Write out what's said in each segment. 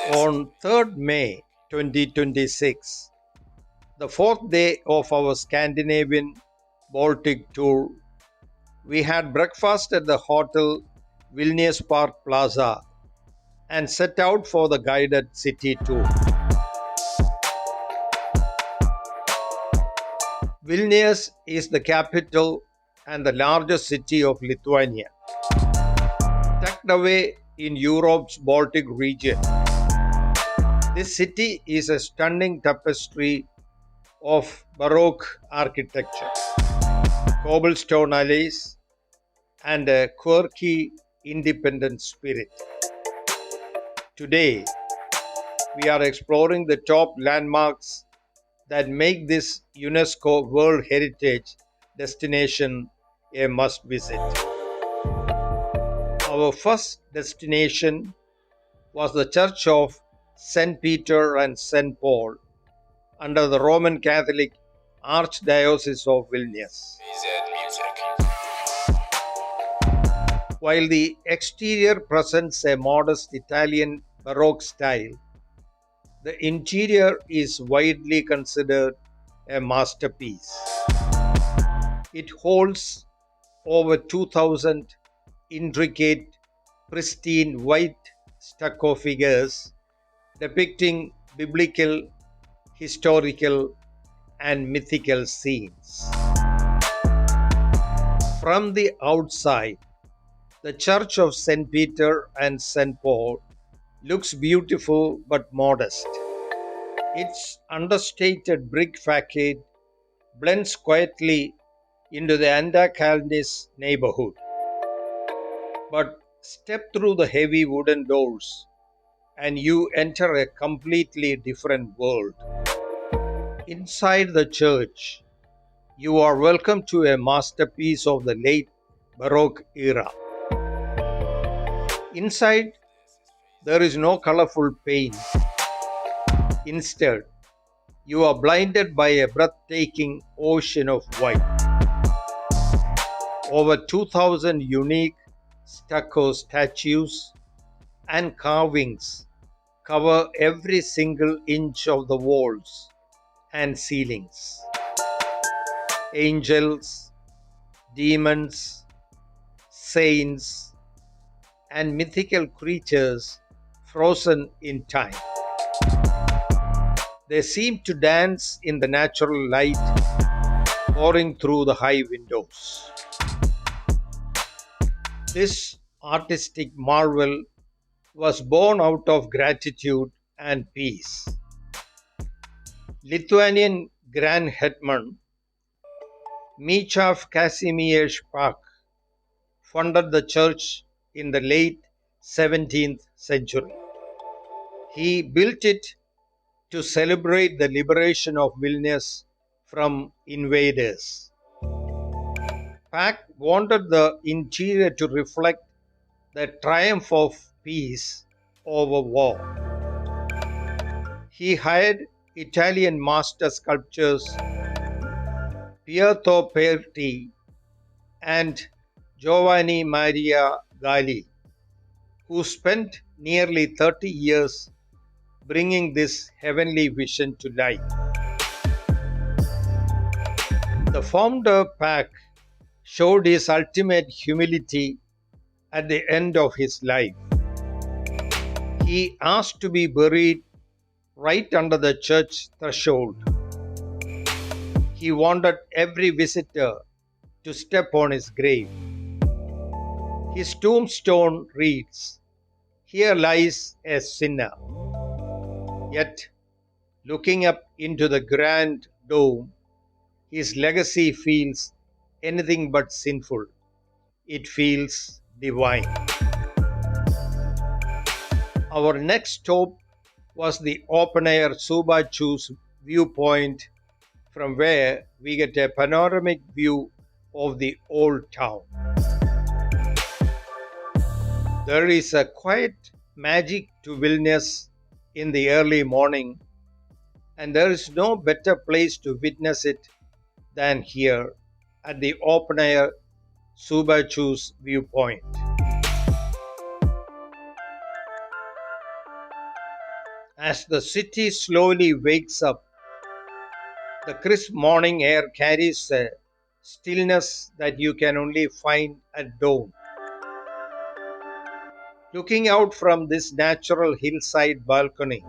On 3rd May 2026, the fourth day of our Scandinavian Baltic tour, we had breakfast at the hotel Vilnius Park Plaza and set out for the guided city tour. Vilnius is the capital and the largest city of Lithuania, tucked away in Europe's Baltic region. This city is a stunning tapestry of Baroque architecture, cobblestone alleys, and a quirky, independent spirit. Today, we are exploring the top landmarks that make this UNESCO World Heritage destination a must visit. Our first destination was the Church of St. Peter and St. Paul under the Roman Catholic Archdiocese of Vilnius. While the exterior presents a modest Italian Baroque style, the interior is widely considered a masterpiece. It holds over 2,000 intricate, pristine white stucco figures depicting biblical, historical, and mythical scenes. From the outside, the Church of St. Peter and St. Paul looks beautiful but modest. Its understated brick facade blends quietly into the Antakalnis neighborhood. But step through the heavy wooden doors and you enter a completely different world. Inside the church, you are welcome to a masterpiece of the late Baroque era. Inside, there is no colorful paint. Instead, you are blinded by a breathtaking ocean of white. Over 2,000 unique stucco statues and carvings cover every single inch of the walls and ceilings. Angels, demons, saints, and mythical creatures frozen in time. They seem to dance in the natural light pouring through the high windows. This artistic marvel was born out of gratitude and peace. Lithuanian Grand Hetman Mieczysław Kazimierz Pak funded the church in the late 17th century. He built it to celebrate the liberation of Vilnius from invaders. Pak wanted the interior to reflect the triumph of peace over war. He hired Italian master sculptors Pietro Perti and Giovanni Maria Galli, who spent nearly 30 years bringing this heavenly vision to life. The founder Pak showed his ultimate humility at the end of his life. He asked to be buried right under the church threshold. He wanted every visitor to step on his grave. His tombstone reads, "Here lies a sinner." Yet, looking up into the grand dome, his legacy feels anything but sinful. It feels divine. Our next stop was the open-air Subachu's viewpoint, from where we get a panoramic view of the old town. There is a quiet magic to Vilnius in the early morning, and there is no better place to witness it than here at the open-air Subachu's viewpoint. As the city slowly wakes up, the crisp morning air carries a stillness that you can only find at dawn. Looking out from this natural hillside balcony,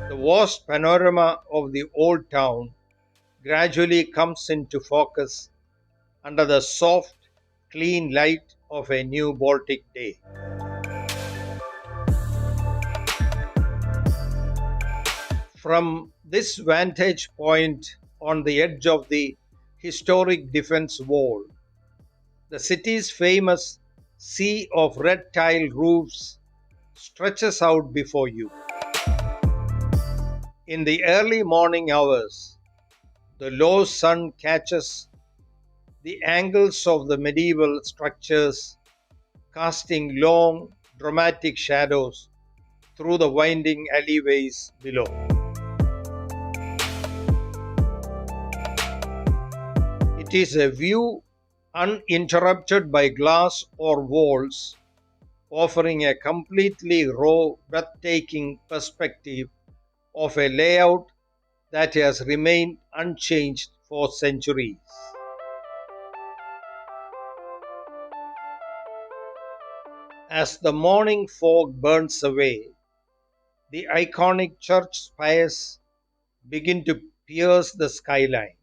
the vast panorama of the old town gradually comes into focus under the soft, clean light of a new Baltic day. From this vantage point on the edge of the historic defense wall, the city's famous sea of red tile roofs stretches out before you. In the early morning hours, the low sun catches the angles of the medieval structures, casting long, dramatic shadows through the winding alleyways below. It is a view uninterrupted by glass or walls, offering a completely raw, breathtaking perspective of a layout that has remained unchanged for centuries. As the morning fog burns away, the iconic church spires begin to pierce the skyline.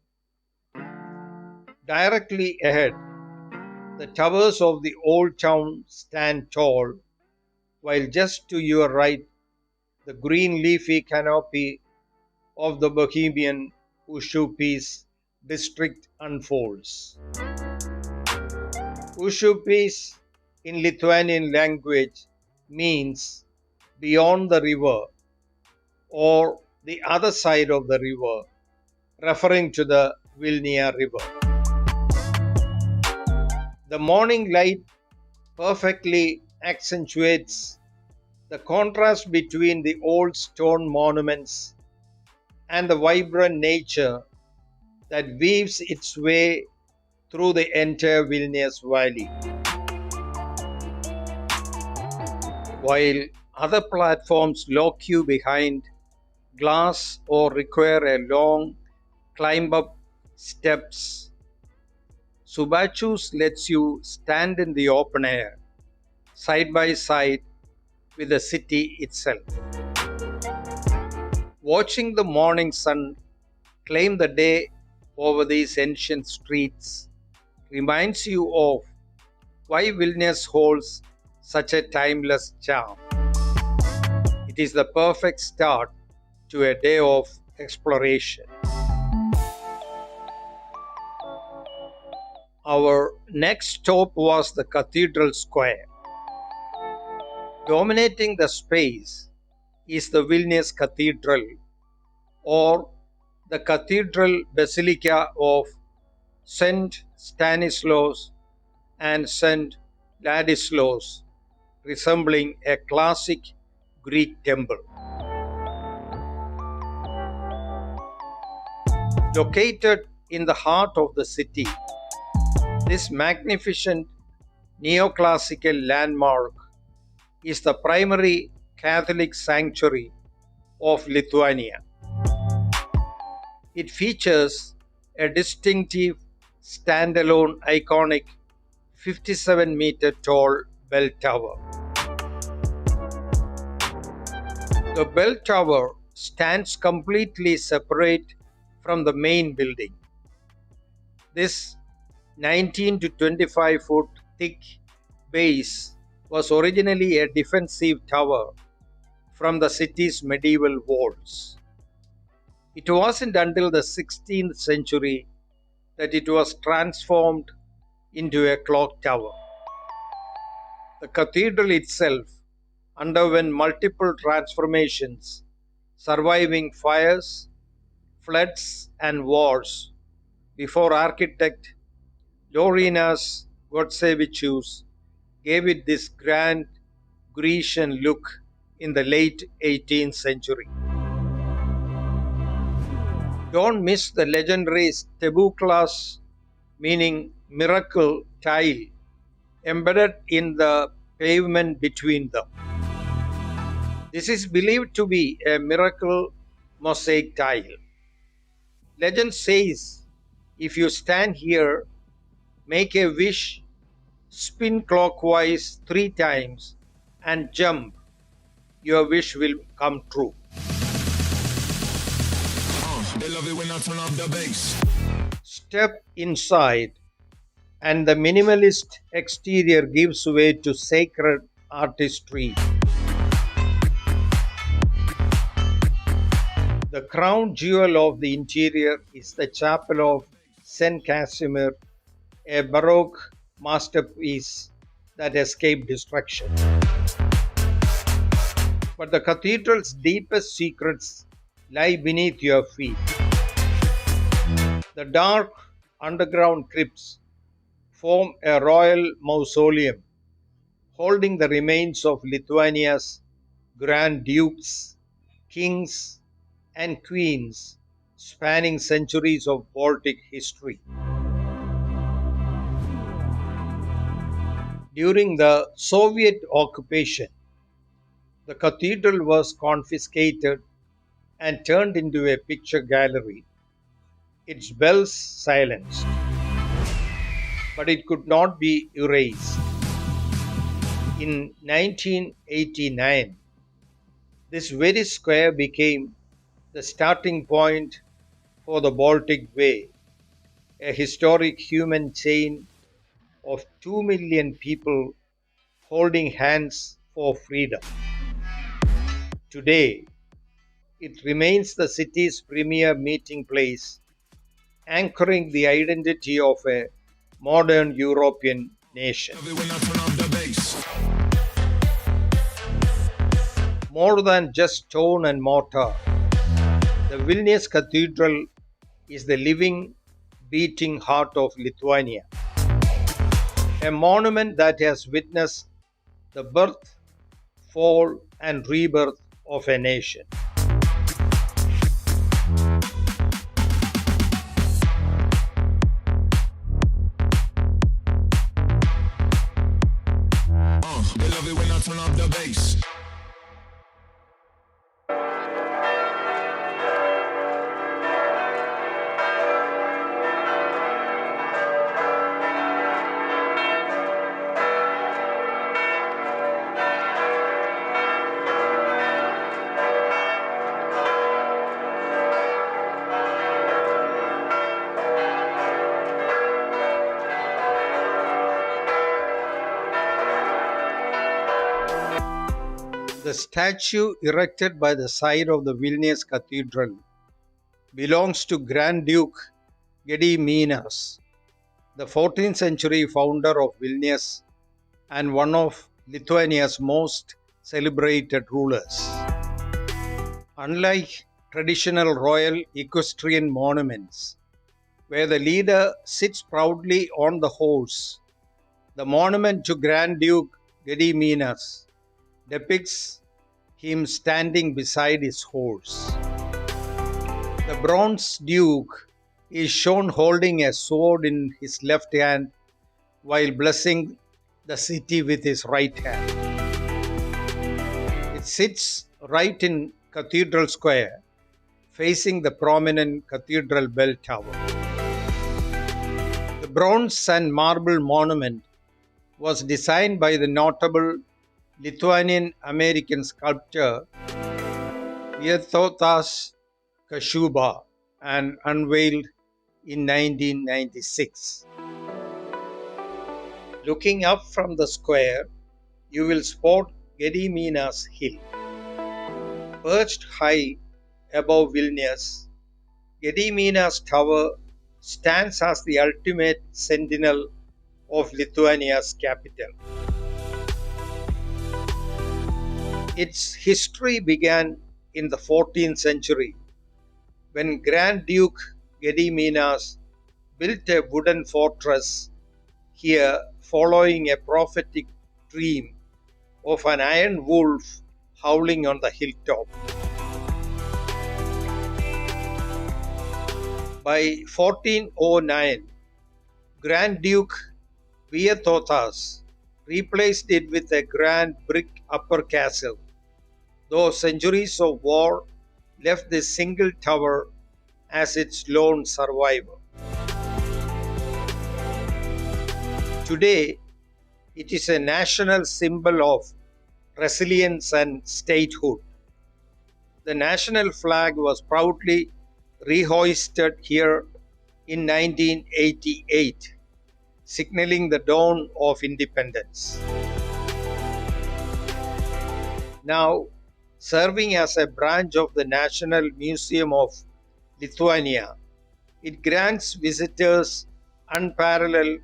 Directly ahead, the towers of the old town stand tall, while just to your right, the green leafy canopy of the Bohemian Ushupis district unfolds. Ushupis in Lithuanian language means beyond the river or the other side of the river, referring to the Vilnia River. The morning light perfectly accentuates the contrast between the old stone monuments and the vibrant nature that weaves its way through the entire Vilnius Valley. While other platforms lock you behind glass or require a long climb up steps, Subachus lets you stand in the open air, side by side with the city itself. Watching the morning sun claim the day over these ancient streets reminds you of why Vilnius holds such a timeless charm. It is the perfect start to a day of exploration. Our next stop was the Cathedral Square. Dominating the space is the Vilnius Cathedral, or the Cathedral Basilica of St. Stanislaus and St. Ladislaus, resembling a classic Greek temple. Located in the heart of the city, this magnificent neoclassical landmark is the primary Catholic sanctuary of Lithuania. It features a distinctive, standalone, iconic 57-meter tall bell tower. The bell tower stands completely separate from the main building. This 19 to 25 foot thick base was originally a defensive tower from the city's medieval walls. It wasn't until the 16th century that it was transformed into a clock tower. The cathedral itself underwent multiple transformations, surviving fires, floods, and wars before architect Laurynas Gotsevičius gave it this grand Grecian look in the late 18th century. Don't miss the legendary Stebuklas, meaning miracle, tile embedded in the pavement between them. This is believed to be a miracle mosaic tile. Legend says if you stand here, make a wish, spin clockwise 3 times, and jump, your wish will come true. They love it when I turn up the bass. Step inside, and the minimalist exterior gives way to sacred artistry. The crown jewel of the interior is the chapel of St. Casimir, a Baroque masterpiece that escaped destruction. But the cathedral's deepest secrets lie beneath your feet. The dark underground crypts form a royal mausoleum holding the remains of Lithuania's Grand Dukes, kings, and queens spanning centuries of Baltic history. During the Soviet occupation, the cathedral was confiscated and turned into a picture gallery, its bells silenced. But it could not be erased. In 1989, this very square became the starting point for the Baltic Way, a historic human chain of 2 million people holding hands for freedom. Today, it remains the city's premier meeting place, anchoring the identity of a modern European nation. Love it when I turn up the bass. More than just stone and mortar, the Vilnius Cathedral is the living, beating heart of Lithuania, a monument that has witnessed the birth, fall, and rebirth of a nation. They love it when I turn up the bass. The statue erected by the side of the Vilnius Cathedral belongs to Grand Duke Gediminas, the 14th century founder of Vilnius and one of Lithuania's most celebrated rulers. Unlike traditional royal equestrian monuments, where the leader sits proudly on the horse, the monument to Grand Duke Gediminas depicts him standing beside his horse. The bronze duke is shown holding a sword in his left hand while blessing the city with his right hand. It sits right in Cathedral Square, facing the prominent Cathedral Bell Tower. The bronze and marble monument was designed by the notable Lithuanian-American sculptor Vytautas Kashuba and unveiled in 1996. Looking up from the square, you will spot Gediminas Hill. Perched high above Vilnius, Gediminas Tower stands as the ultimate sentinel of Lithuania's capital. Its history began in the 14th century when Grand Duke Gediminas built a wooden fortress here following a prophetic dream of an iron wolf howling on the hilltop. By 1409, Grand Duke Vytautas replaced it with a grand brick upper castle though centuries of war left this single tower as its lone survivor. Today, it is a national symbol of resilience and statehood. The national flag was proudly rehoisted here in 1988, signaling the dawn of independence. Now, serving as a branch of the National Museum of Lithuania, it grants visitors unparalleled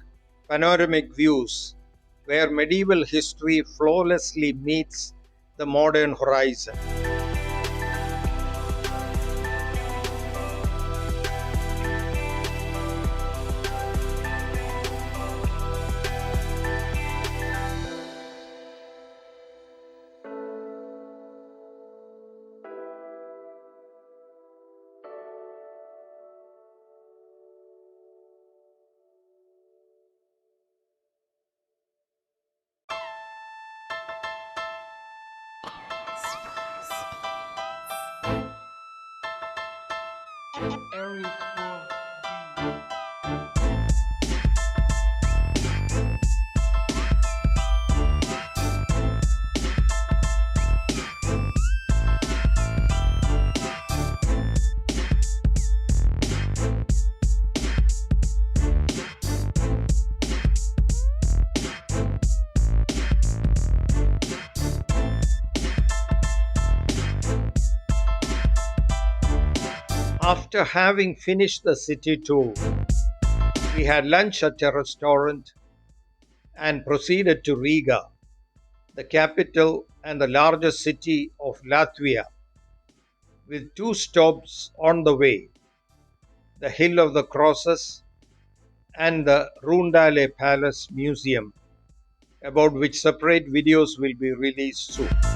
panoramic views where medieval history flawlessly meets the modern horizon. Eric will After having finished the city tour, we had lunch at a restaurant and proceeded to Riga, the capital and the largest city of Latvia, with two stops on the way: the Hill of the Crosses and the Rundale Palace Museum, about which separate videos will be released soon.